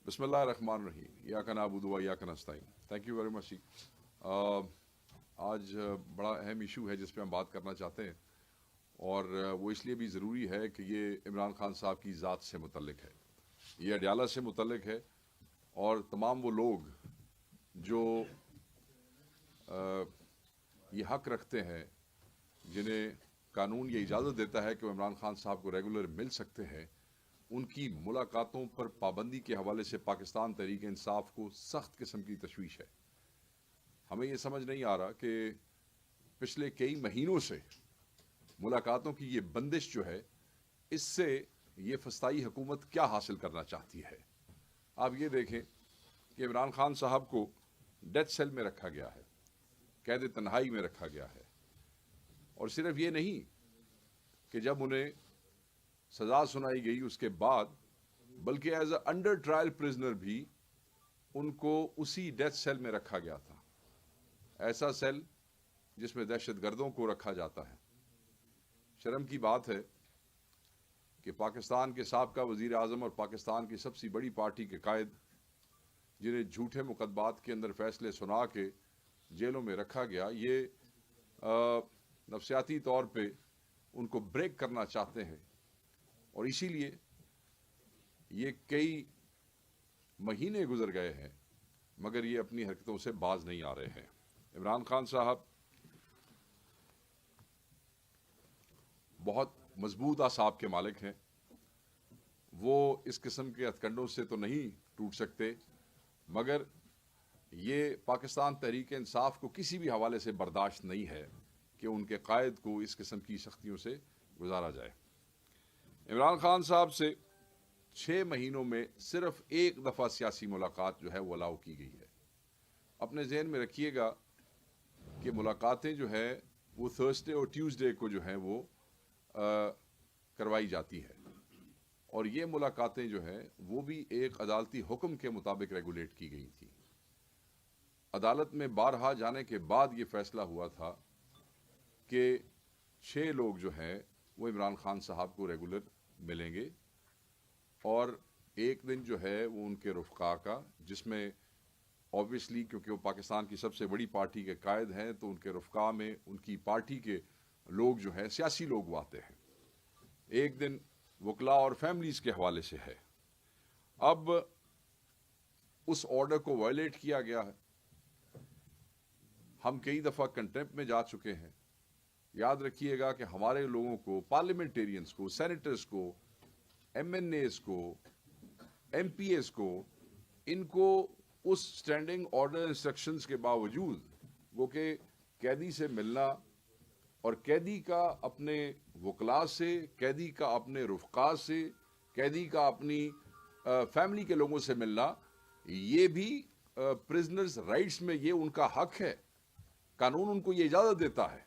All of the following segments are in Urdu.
بسم اللہ الرحمن الرحیم یا کنا ابود و یا کنا نستعین. Thank you very much. آج بڑا اہم ایشو ہے جس پہ ہم بات کرنا چاہتے ہیں، اور وہ اس لیے بھی ضروری ہے کہ یہ عمران خان صاحب کی ذات سے متعلق ہے، یہ اڈیالہ سے متعلق ہے، اور تمام وہ لوگ جو یہ حق رکھتے ہیں، جنہیں قانون یہ اجازت دیتا ہے کہ وہ عمران خان صاحب کو ریگولر مل سکتے ہیں، ان کی ملاقاتوں پر پابندی کے حوالے سے پاکستان تحریک انصاف کو سخت قسم کی تشویش ہے. ہمیں یہ سمجھ نہیں آ رہا کہ پچھلے کئی مہینوں سے ملاقاتوں کی یہ بندش جو ہے، اس سے یہ فسطائی حکومت کیا حاصل کرنا چاہتی ہے. آپ یہ دیکھیں کہ عمران خان صاحب کو ڈیتھ سیل میں رکھا گیا ہے، قید تنہائی میں رکھا گیا ہے، اور صرف یہ نہیں کہ جب انہیں سزا سنائی گئی اس کے بعد، بلکہ as a under trial prisoner بھی ان کو اسی ڈیتھ سیل میں رکھا گیا تھا. ایسا سیل جس میں دہشت گردوں کو رکھا جاتا ہے. شرم کی بات ہے کہ پاکستان کے سابقہ وزیر اعظم اور پاکستان کی سب سے بڑی پارٹی کے قائد، جنہیں جھوٹے مقدمات کے اندر فیصلے سنا کے جیلوں میں رکھا گیا، یہ نفسیاتی طور پہ ان کو بریک کرنا چاہتے ہیں، اور اسی لیے یہ کئی مہینے گزر گئے ہیں مگر یہ اپنی حرکتوں سے باز نہیں آ رہے ہیں. عمران خان صاحب بہت مضبوط اعصاب کے مالک ہیں. وہ اس قسم کے ہتھکنڈوں سے تو نہیں ٹوٹ سکتے، مگر یہ پاکستان تحریک انصاف کو کسی بھی حوالے سے برداشت نہیں ہے کہ ان کے قائد کو اس قسم کی سختیوں سے گزارا جائے. عمران خان صاحب سے 6 مہینوں میں صرف ایک دفعہ سیاسی ملاقات جو ہے وہ الاؤ کی گئی ہے. اپنے ذہن میں رکھیے گا کہ ملاقاتیں جو ہے وہ تھرسڈے اور ٹیوزڈے کو جو ہیں وہ کروائی جاتی ہے، اور یہ ملاقاتیں جو ہیں وہ بھی ایک عدالتی حکم کے مطابق ریگولیٹ کی گئی تھی. عدالت میں بارہا جانے کے بعد یہ فیصلہ ہوا تھا کہ 6 لوگ جو ہیں وہ عمران خان صاحب کو ریگولر ملیں گے، اور ایک دن جو ہے وہ ان کے رفقا کا، جس میں اوبویسلی کیونکہ وہ پاکستان کی سب سے بڑی پارٹی کے قائد ہیں تو ان کے رفقا میں ان کی پارٹی کے لوگ جو ہیں، سیاسی لوگ وہ آتے ہیں. ایک دن وکلاء اور فیملیز کے حوالے سے ہے. اب اس آرڈر کو وائلیٹ کیا گیا ہے. ہم کئی دفعہ کنٹمپٹ میں جا چکے ہیں. یاد رکھیے گا کہ ہمارے لوگوں کو، پارلیمنٹیرینز کو، سینیٹرز کو، ایم این ایز کو، ایم پی ایز کو، ان کو اس سٹینڈنگ آرڈر انسٹرکشنز کے باوجود وہ کہ قیدی سے ملنا اور قیدی کا اپنے وکلاء سے، قیدی کا اپنے رفقا سے، قیدی کا اپنی فیملی کے لوگوں سے ملنا، یہ بھی پرزنرز رائٹس میں یہ ان کا حق ہے. قانون ان کو یہ اجازت دیتا ہے،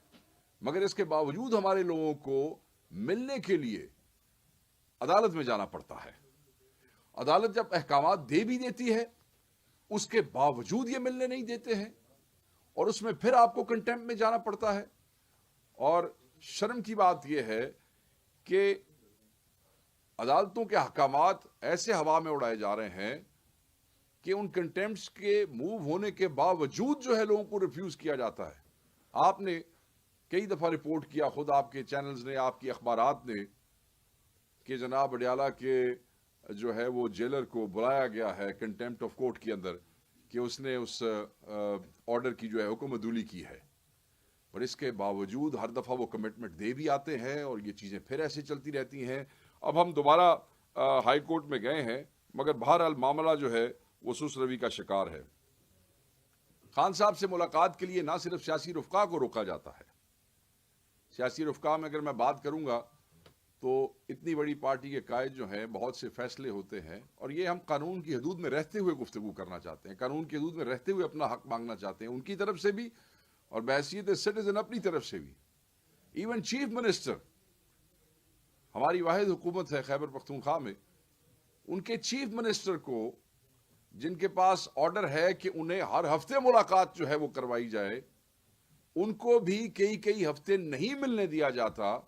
مگر اس کے باوجود ہمارے لوگوں کو ملنے کے لیے عدالت میں جانا پڑتا ہے. عدالت جب احکامات دے بھی دیتی ہے اس کے باوجود یہ ملنے نہیں دیتے ہیں، اور اس میں پھر آپ کو کنٹمپٹ میں جانا پڑتا ہے. اور شرم کی بات یہ ہے کہ عدالتوں کے احکامات ایسے ہوا میں اڑائے جا رہے ہیں کہ ان کنٹمپٹس کے موو ہونے کے باوجود جو ہے لوگوں کو ریفیوز کیا جاتا ہے. آپ نے کئی دفعہ رپورٹ کیا، خود آپ کے چینلز نے، آپ کی اخبارات نے، کہ جناب اڈیالہ کے جو ہے وہ جیلر کو بلایا گیا ہے کنٹمپٹ آف کورٹ کے اندر کہ اس نے اس آرڈر کی جو ہے حکم عدولی کی ہے. اور اس کے باوجود ہر دفعہ وہ کمٹمنٹ دے بھی آتے ہیں اور یہ چیزیں پھر ایسے چلتی رہتی ہیں. اب ہم دوبارہ ہائی کورٹ میں گئے ہیں، مگر بہرحال معاملہ جو ہے وہ سست روی کا شکار ہے. خان صاحب سے ملاقات کے لیے نہ صرف سیاسی رفقا کو روکا جاتا ہے. سیاسی رفقا میں اگر میں بات کروں گا تو اتنی بڑی پارٹی کے قائد جو ہیں، بہت سے فیصلے ہوتے ہیں، اور یہ ہم قانون کی حدود میں رہتے ہوئے گفتگو کرنا چاہتے ہیں، قانون کی حدود میں رہتے ہوئے اپنا حق مانگنا چاہتے ہیں، ان کی طرف سے بھی اور بحیثیت سٹیزن اپنی طرف سے بھی. ایون چیف منسٹر، ہماری واحد حکومت ہے خیبر پختونخوا میں، ان کے چیف منسٹر کو، جن کے پاس آرڈر ہے کہ انہیں ہر ہفتے ملاقات جو ہے وہ کروائی جائے، ان کو بھی کئی ہفتے نہیں ملنے دیا جاتا.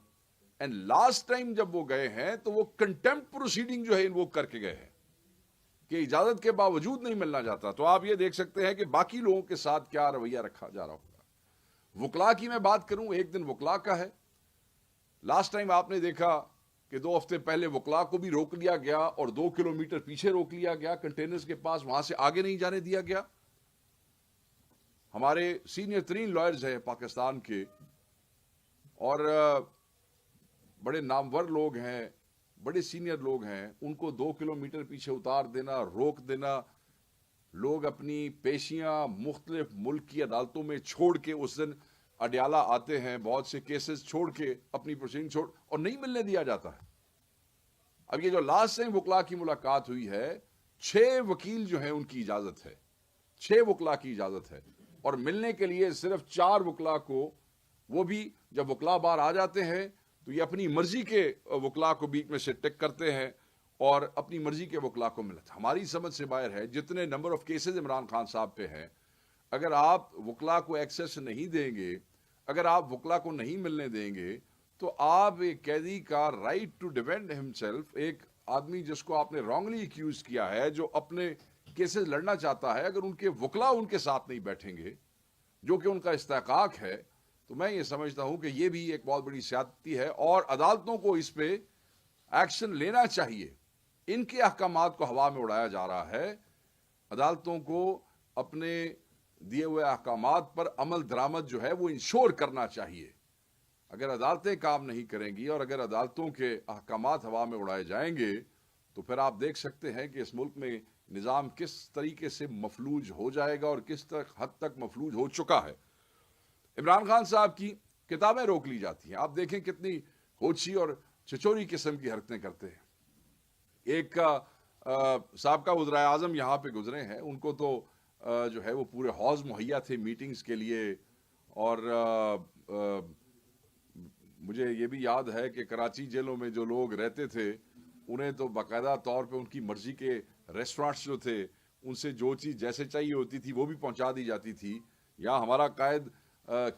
اینڈ لاسٹ ٹائم جب وہ گئے ہیں تو وہ کنٹمپٹ پروسیڈنگ جو ہے وہ کر کے گئے ہیں. کہ اجازت کے باوجود نہیں ملنا چاہتا، تو آپ یہ دیکھ سکتے ہیں کہ باقی لوگوں کے ساتھ کیا رویہ رکھا جا رہا ہوگا۔ وکلا کی میں بات کروں، ایک دن وکلا کا ہے۔ لاسٹ ٹائم آپ نے دیکھا کہ 2 ہفتے پہلے وکلا کو بھی روک لیا گیا اور 2 کلومیٹر پیچھے روک لیا گیا کنٹینرز کے پاس، وہاں سے آگے نہیں جانے دیا گیا۔ ہمارے سینئر ترین لائرز ہیں پاکستان کے اور بڑے نامور لوگ ہیں، بڑے سینئر لوگ ہیں، ان کو 2 کلومیٹر پیچھے اتار دینا، روک دینا، لوگ اپنی پیشیاں مختلف ملک کی عدالتوں میں چھوڑ کے اس دن اڈیالہ آتے ہیں، بہت سے کیسز چھوڑ کے اپنی پروسیڈنگ چھوڑ، اور نہیں ملنے دیا جاتا ہے۔ اب یہ جو لاسٹ ٹائم وکلا کی ملاقات ہوئی ہے، 6 وکیل جو ہیں ان کی اجازت ہے، 6 وکلا کی اجازت ہے، اور ملنے کے لیے صرف 4 وکلا کو، وہ بھی جب وکلا باہر آ جاتے ہیں تو یہ اپنی مرضی کے وکلا کو بیچ میں سے ٹک کرتے ہیں اور اپنی مرضی کے وکلا کو ملتا ہے۔ ہماری سمجھ سے باہر ہے جتنے number of cases Imran Khan صاحب پہ ہیں، اگر آپ وکلا کو ایکسیس نہیں دیں گے، اگر آپ وکلا کو نہیں ملنے دیں گے، تو آپ ایک قیدی کا رائٹ ٹو ڈیفینڈ ہمسیلف، ایک آدمی جس کو آپ نے رانگلی ایکیوز کیا ہے، جو اپنے کیسز لڑنا چاہتا ہے، اگر ان کے وکلا ان کے ساتھ نہیں بیٹھیں گے جو کہ ان کا استحقاق ہے، تو میں یہ سمجھتا ہوں کہ یہ بھی ایک بہت بڑی زیادتی ہے اور عدالتوں کو اس پہ ایکشن لینا چاہیے۔ ان کے احکامات کو ہوا میں اڑایا جا رہا ہے، عدالتوں کو اپنے دیے ہوئے احکامات پر عمل درآمد جو ہے وہ انشور کرنا چاہیے۔ اگر عدالتیں کام نہیں کریں گی اور اگر عدالتوں کے احکامات ہوا میں اڑائے جائیں گے تو پھر آپ دیکھ سکتے ہیں کہ اس ملک میں نظام کس طریقے سے مفلوج ہو جائے گا اور کس حد تک مفلوج ہو چکا ہے۔ عمران خان صاحب کی کتابیں روک لی جاتی ہیں، آپ دیکھیں کتنی ہوچی اور چچوری قسم کی حرکتیں کرتے ہیں۔ ایک سابقہ وزرائے اعظم یہاں پہ گزرے ہیں، ان کو تو جو ہے وہ پورے حوض مہیا تھے میٹنگز کے لیے، اور مجھے یہ بھی یاد ہے کہ کراچی جیلوں میں جو لوگ رہتے تھے انہیں تو باقاعدہ طور پہ ان کی مرضی کے ریسٹورانٹس جو تھے ان سے جو چیز جیسے چاہیے ہوتی تھی وہ بھی پہنچا دی جاتی تھی۔ یا ہمارا قائد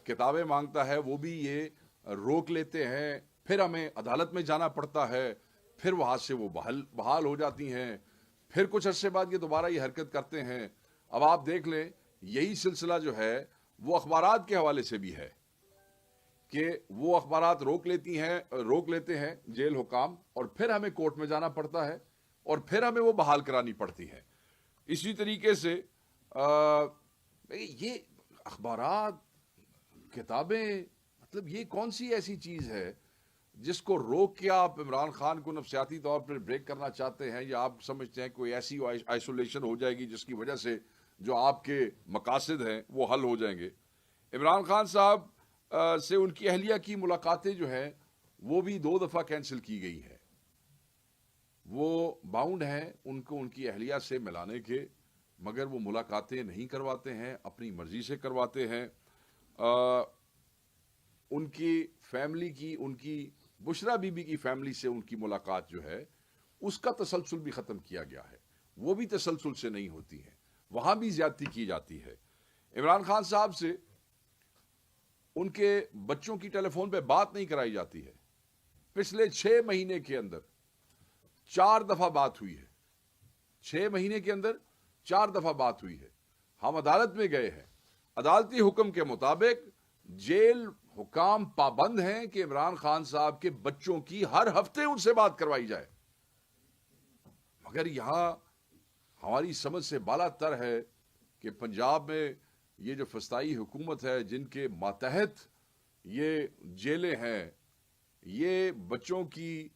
کتابیں مانگتا ہے وہ بھی یہ روک لیتے ہیں، پھر ہمیں عدالت میں جانا پڑتا ہے، پھر وہاں سے وہ بحال ہو جاتی ہیں، پھر کچھ عرصے بعد یہ دوبارہ یہ حرکت کرتے ہیں۔ اب آپ دیکھ لیں یہی سلسلہ جو ہے وہ اخبارات کے حوالے سے بھی ہے کہ وہ اخبارات روک لیتے ہیں جیل حکام، اور پھر ہمیں کورٹ میں جانا پڑتا ہے اور پھر ہمیں وہ بحال کرانی پڑتی ہے۔ اسی طریقے سے یہ اخبارات، کتابیں، مطلب یہ کون سی ایسی چیز ہے جس کو روک کے آپ عمران خان کو نفسیاتی طور پر بریک کرنا چاہتے ہیں، یا آپ سمجھتے ہیں کوئی ایسی آئسولیشن ہو جائے گی جس کی وجہ سے جو آپ کے مقاصد ہیں وہ حل ہو جائیں گے۔ عمران خان صاحب سے ان کی اہلیہ کی ملاقاتیں جو ہیں وہ بھی 2 دفعہ کینسل کی گئی ہیں۔ وہ باؤنڈ ہیں ان کو ان کی اہلیہ سے ملانے کے، مگر وہ ملاقاتیں نہیں کرواتے ہیں، اپنی مرضی سے کرواتے ہیں۔ ان کی فیملی کی، ان کی بشرا بی بی کی فیملی سے ان کی ملاقات جو ہے اس کا تسلسل بھی ختم کیا گیا ہے، وہ بھی تسلسل سے نہیں ہوتی ہے، وہاں بھی زیادتی کی جاتی ہے۔ عمران خان صاحب سے ان کے بچوں کی ٹیلی فون پہ بات نہیں کرائی جاتی ہے۔ پچھلے 6 مہینے کے اندر 4 دفعہ بات ہوئی ہے، 6 مہینے کے اندر 4 دفعہ بات ہوئی ہے۔ ہم عدالت میں گئے ہیں، عدالتی حکم کے مطابق جیل حکام پابند ہیں کہ عمران خان صاحب کے بچوں کی ہر ہفتے ان سے بات کروائی جائے، مگر یہاں ہماری سمجھ سے بالا تر ہے کہ پنجاب میں یہ جو فسطائی حکومت ہے جن کے ماتحت یہ جیلیں ہیں، یہ بچوں کی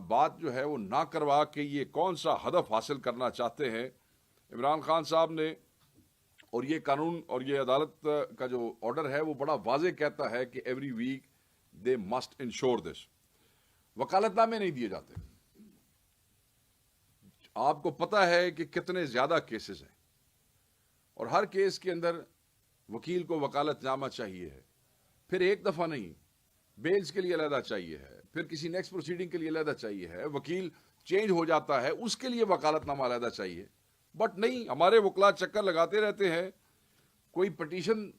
بات جو ہے وہ نہ کروا کے یہ کون سا ہدف حاصل کرنا چاہتے ہیں۔ عمران خان صاحب نے، اور یہ قانون اور یہ عدالت کا جو آرڈر ہے وہ بڑا واضح کہتا ہے کہ every week they must ensure this. وکالت نامے نہیں دیے جاتے۔ آپ کو پتا ہے کہ کتنے زیادہ کیسز ہیں اور ہر کیس کے اندر وکیل کو وکالت نامہ چاہیے ہے، پھر ایک دفعہ نہیں، بیلز کے لیے علیحدہ چاہیے ہے، پھر کسی نیکسٹ پروسیڈنگ کے لیے علیحدہ چاہیے ہے، وکیل چینج ہو جاتا ہے اس کے لیے وکالت نامہ علیحدہ چاہیے۔ بٹ نہیں، ہمارے وکلا چکر لگاتے رہتے ہیں، کوئی پٹیشن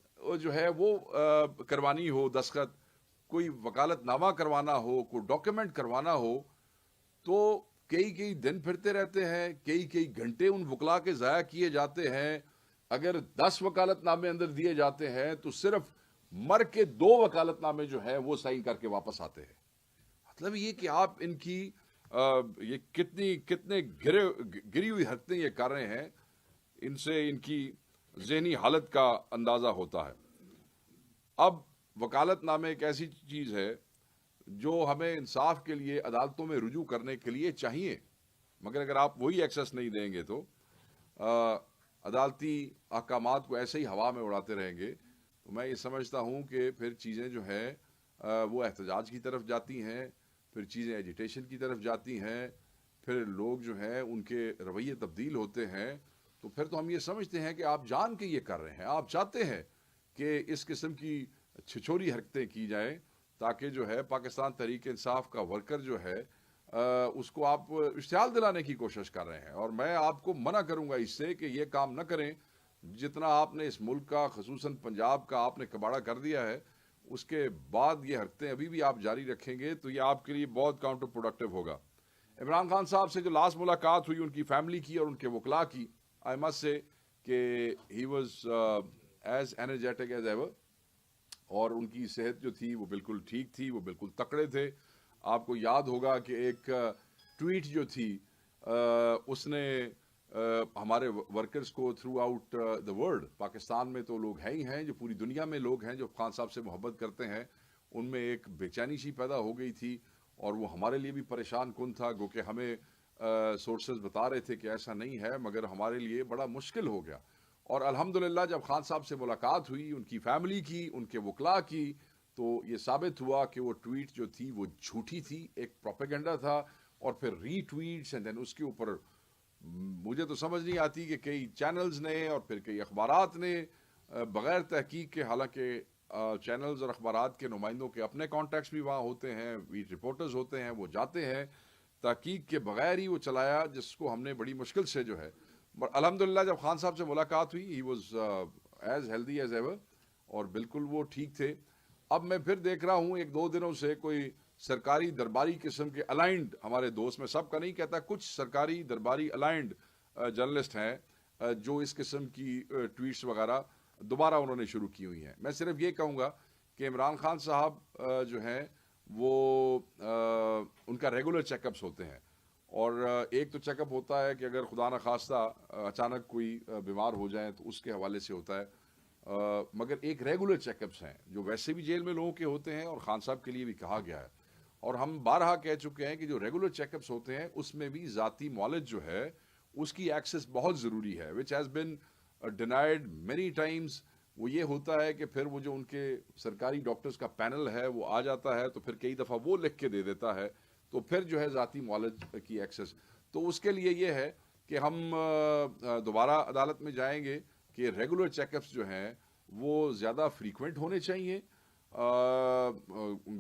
جو ہے وہ کروانی ہو، دستخط، کوئی وکالت نامہ کروانا ہو، کوئی ڈاکیومنٹ کروانا ہو، تو کئی دن پھرتے رہتے ہیں, کئی گھنٹے ان وکلا کے ضائع کیے جاتے ہیں. اگر 10 وکالت نامے اندر دیے جاتے ہیں تو صرف مر کے 2 وکالت نامے جو ہے وہ سائن کر کے واپس آتے ہیں. مطلب یہ کہ آپ ان کی یہ کتنے گری ہوئی حرکتیں یہ کر رہے ہیں, ان سے ان کی ذہنی حالت کا اندازہ ہوتا ہے. اب وکالت نامے ایک ایسی چیز ہے جو ہمیں انصاف کے لیے عدالتوں میں رجوع کرنے کے لیے چاہیے, مگر اگر آپ وہی ایکسس نہیں دیں گے تو عدالتی احکامات کو ایسے ہی ہوا میں اڑاتے رہیں گے, تو میں یہ سمجھتا ہوں کہ پھر چیزیں جو ہیں وہ احتجاج کی طرف جاتی ہیں, پھر چیزیں ایجیٹیشن کی طرف جاتی ہیں, پھر لوگ جو ہیں ان کے رویے تبدیل ہوتے ہیں. تو پھر تو ہم یہ سمجھتے ہیں کہ آپ جان کے یہ کر رہے ہیں, آپ چاہتے ہیں کہ اس قسم کی چھچوری حرکتیں کی جائیں تاکہ جو ہے پاکستان تحریک انصاف کا ورکر جو ہے اس کو آپ اشتعال دلانے کی کوشش کر رہے ہیں. اور میں آپ کو منع کروں گا اس سے کہ یہ کام نہ کریں. جتنا آپ نے اس ملک کا, خصوصاً پنجاب کا آپ نے کباڑہ کر دیا ہے, اس کے بعد یہ حرکتیں ابھی بھی آپ جاری رکھیں گے تو یہ آپ کے لیے بہت کاؤنٹر پروڈکٹیو ہوگا. عمران خان صاحب سے جو لاسٹ ملاقات ہوئی ان کی فیملی کی اور ان کے وکلاء کی, آئی مسٹ سے کہ he was as energetic as ever, اور ان کی صحت جو تھی وہ بالکل ٹھیک تھی, وہ بالکل تکڑے تھے. آپ کو یاد ہوگا کہ ایک ٹویٹ جو تھی اس نے ہمارے ورکرز کو through out the world, Pakistan میں تو لوگ ہیں ہی ہیں, جو پوری دنیا میں لوگ ہیں جو خان صاحب سے محبت کرتے ہیں, ان میں ایک بے چینی سی پیدا ہو گئی تھی, اور وہ ہمارے لیے بھی پریشان کن تھا, گو کہ ہمیں سورسز بتا رہے تھے کہ ایسا نہیں ہے, مگر ہمارے لیے بڑا مشکل ہو گیا. اور الحمدللہ جب خان صاحب سے ملاقات ہوئی, ان کی فیملی کی, ان کے وکلاء کی, تو یہ ثابت ہوا کہ وہ ٹویٹ جو تھی وہ جھوٹی تھی, ایک پروپیگنڈا تھا. اور پھر ری ٹویٹس اینڈ دین اس کے اوپر مجھے تو سمجھ نہیں آتی کہ کئی چینلز نے اور پھر کئی اخبارات نے بغیر تحقیق کے, حالانکہ چینلز اور اخبارات کے نمائندوں کے اپنے کانٹیکٹس بھی وہاں ہوتے ہیں, ویٹ رپورٹرز ہوتے ہیں, وہ جاتے ہیں, تحقیق کے بغیر ہی وہ چلایا, جس کو ہم نے بڑی مشکل سے جو ہے. الحمدللہ جب خان صاحب سے ملاقات ہوئی, he was as healthy as ever, اور بالکل وہ ٹھیک تھے. اب میں پھر دیکھ رہا ہوں 1-2 دنوں سے کوئی سرکاری درباری قسم کے الائنڈ ہمارے دوست, میں سب کا نہیں کہتا, کچھ سرکاری درباری الائنڈ جرنلسٹ ہیں جو اس قسم کی ٹویٹس وغیرہ دوبارہ انہوں نے شروع کی ہوئی ہیں. میں صرف یہ کہوں گا کہ عمران خان صاحب جو ہیں وہ ان کا ریگولر چیک اپس ہوتے ہیں, اور ایک تو چیک اپ ہوتا ہے کہ اگر خدا نخواستہ اچانک کوئی بیمار ہو جائیں تو اس کے حوالے سے ہوتا ہے, مگر ایک ریگولر چیک اپس ہیں جو ویسے بھی جیل میں لوگوں کے ہوتے ہیں, اور خان صاحب کے لیے بھی کہا گیا ہے, اور ہم بارہا کہہ چکے ہیں کہ جو ریگولر چیک اپس ہوتے ہیں اس میں بھی ذاتی معالج جو ہے اس کی ایکسس بہت ضروری ہے, which has been denied many Times. وہ یہ ہوتا ہے کہ پھر وہ جو ان کے سرکاری ڈاکٹرز کا پینل ہے وہ آ جاتا ہے, تو پھر کئی دفعہ وہ لکھ کے دے دیتا ہے, تو پھر جو ہے ذاتی معالج کی ایکسس. تو اس کے لیے یہ ہے کہ ہم دوبارہ عدالت میں جائیں گے کہ ریگولر چیک اپس جو ہیں وہ زیادہ فریکوینٹ ہونے چاہیے.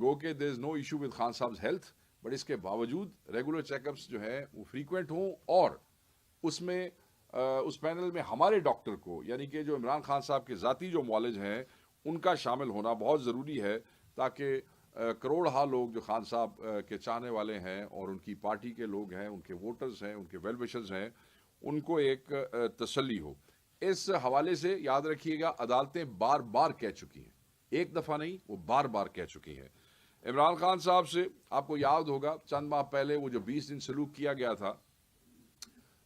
گو کہ دیر از نو ایشو ود خان صاحب ہیلتھ, بٹ اس کے باوجود ریگولر چیک اپس جو ہیں وہ فریکوینٹ ہوں, اور اس میں اس پینل میں ہمارے ڈاکٹر کو, یعنی کہ جو عمران خان صاحب کے ذاتی جو معالج ہیں ان کا شامل ہونا بہت ضروری ہے, تاکہ کروڑہا لوگ جو خان صاحب کے چاہنے والے ہیں اور ان کی پارٹی کے لوگ ہیں, ان کے ووٹرز ہیں, ان کے ویل وشرز ہیں, ان کو ایک تسلی ہو. اس حوالے سے یاد رکھیے گا, عدالتیں بار بار کہہ چکی ہیں, ایک دفعہ نہیں, وہ بار بار کہہ چکی ہیں. عمران خان صاحب سے آپ کو یاد ہوگا چند ماہ پہلے وہ جو 20 دن سلوک کیا گیا تھا,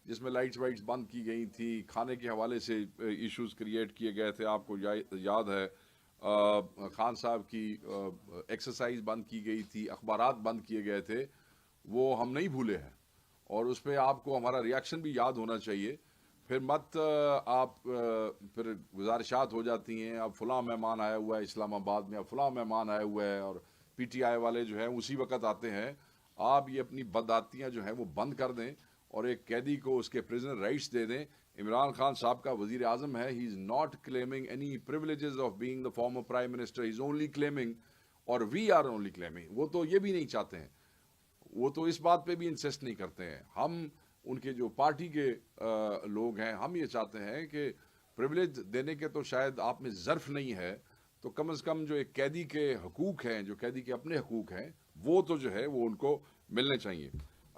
جس میں لائٹس وائٹس بند کی گئی تھی, کھانے کے حوالے سے ایشوز کریٹ کیے گئے تھے, آپ کو یاد ہے خان صاحب کی ایکسرسائز بند کی گئی تھی, اخبارات بند کیے گئے تھے, وہ ہم نہیں بھولے ہیں, اور اس پہ آپ کو ہمارا ریاکشن بھی یاد ہونا چاہیے. پھر مت آپ پھر گزارشات ہو جاتی ہیں, اب فلاں مہمان آیا ہوا ہے اسلام آباد میں, اب فلاں مہمان آیا ہوا ہے, اور پی ٹی آئی والے جو ہیں اسی وقت آتے ہیں. آپ یہ اپنی بدعاتیاں جو ہیں وہ بند کر دیں, اور ایک قیدی کو اس کے پریزنر رائٹس دے دیں. عمران خان صاحب کا وزیر اعظم ہے, he is not claiming any privileges of being the former prime minister, he is only claiming, اور وی آر اونلی کلیمنگ. وہ تو یہ بھی نہیں چاہتے ہیں, وہ تو اس بات پہ بھی انسسٹ نہیں کرتے ہیں. ہم ان کے جو پارٹی کے لوگ ہیں, ہم یہ چاہتے ہیں کہ پریولیج دینے کے تو شاید آپ میں ظرف نہیں ہے, تو کم از کم جو ایک قیدی کے حقوق ہیں, جو قیدی کے اپنے حقوق ہیں, وہ تو جو ہے وہ ان کو ملنے چاہیے.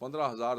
15,000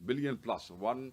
1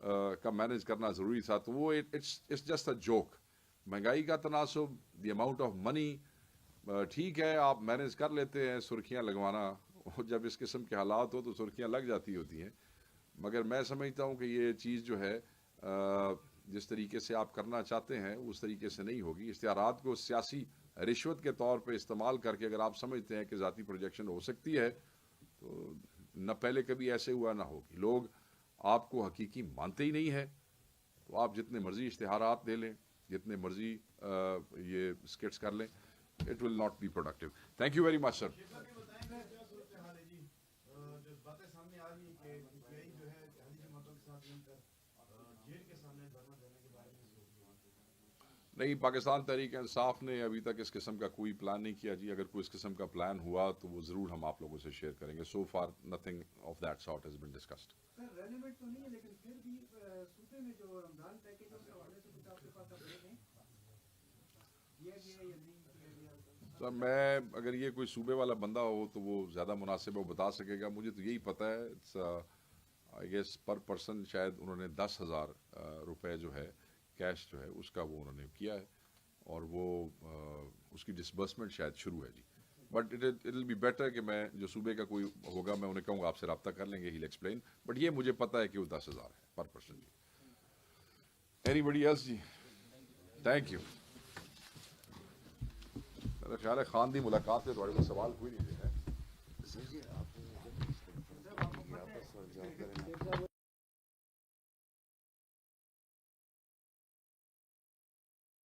کا مینیج کرنا ضروری تھا. تو وہ اٹس جسٹ اے جوک. مہنگائی کا تناسب, دی اماؤنٹ آف منی, ٹھیک ہے آپ مینیج کر لیتے ہیں سرخیاں لگوانا, جب اس قسم کے حالات ہو تو سرخیاں لگ جاتی ہوتی ہیں. مگر میں سمجھتا ہوں کہ یہ چیز جو ہے جس طریقے سے آپ کرنا چاہتے ہیں اس طریقے سے نہیں ہوگی. اشتہارات کو سیاسی رشوت کے طور پہ استعمال کر کے اگر آپ سمجھتے ہیں کہ ذاتی پروجیکشن ہو سکتی ہے تو نہ پہلے کبھی ایسے ہوا نہ ہوگی. لوگ آپ کو حقیقی مانتے ہی نہیں ہے تو آپ جتنے مرضی اشتہارات دے لیں, جتنے مرضی یہ اسکٹس کر لیں, it will not be productive. Thank you very much sir. نہیں, پاکستان تحریک انصاف نے ابھی تک اس قسم کا کوئی پلان نہیں کیا جی. اگر کوئی اس قسم کا پلان ہوا تو وہ ضرور ہم آپ لوگوں سے شیئر کریں گے. So far nothing of that sort has been discussed. Relevant تو نہیں ہے لیکن پھر بھی صوبے میں جو رمضان پیکیج ہے اس حوالے سے کچھ آپ کے پاس اپڈیٹ ہیں کیا گیا یا نہیں کیا گیا؟ سر میں اگر یہ کوئی صوبے والا بندہ ہو تو وہ زیادہ مناسب ہے, وہ بتا سکے گا. مجھے تو یہی پتہ ہے آئی گیس پر پرسن شاید انہوں نے 10,000 روپے جو ہے کیش جو ہے اس کا وہ انہوں نے کیا ہے, اور وہ اس کی ڈسبرسمنٹ شاید شروع ہے جی. But it will be better کہ میں جو صوبے کا کوئی ہوگا میں انہیں کہوں گا آپ سے رابطہ کر لیں گے, ہیل ایکسپلین. بٹ یہ مجھے پتہ ہے کہ وہ 10,000 ہے پر person ji. Anybody else ji? Thank you. میرا خیال ہے خان دی ملاقات سے تھوڑے کو سوال کوئی نہیں ہے.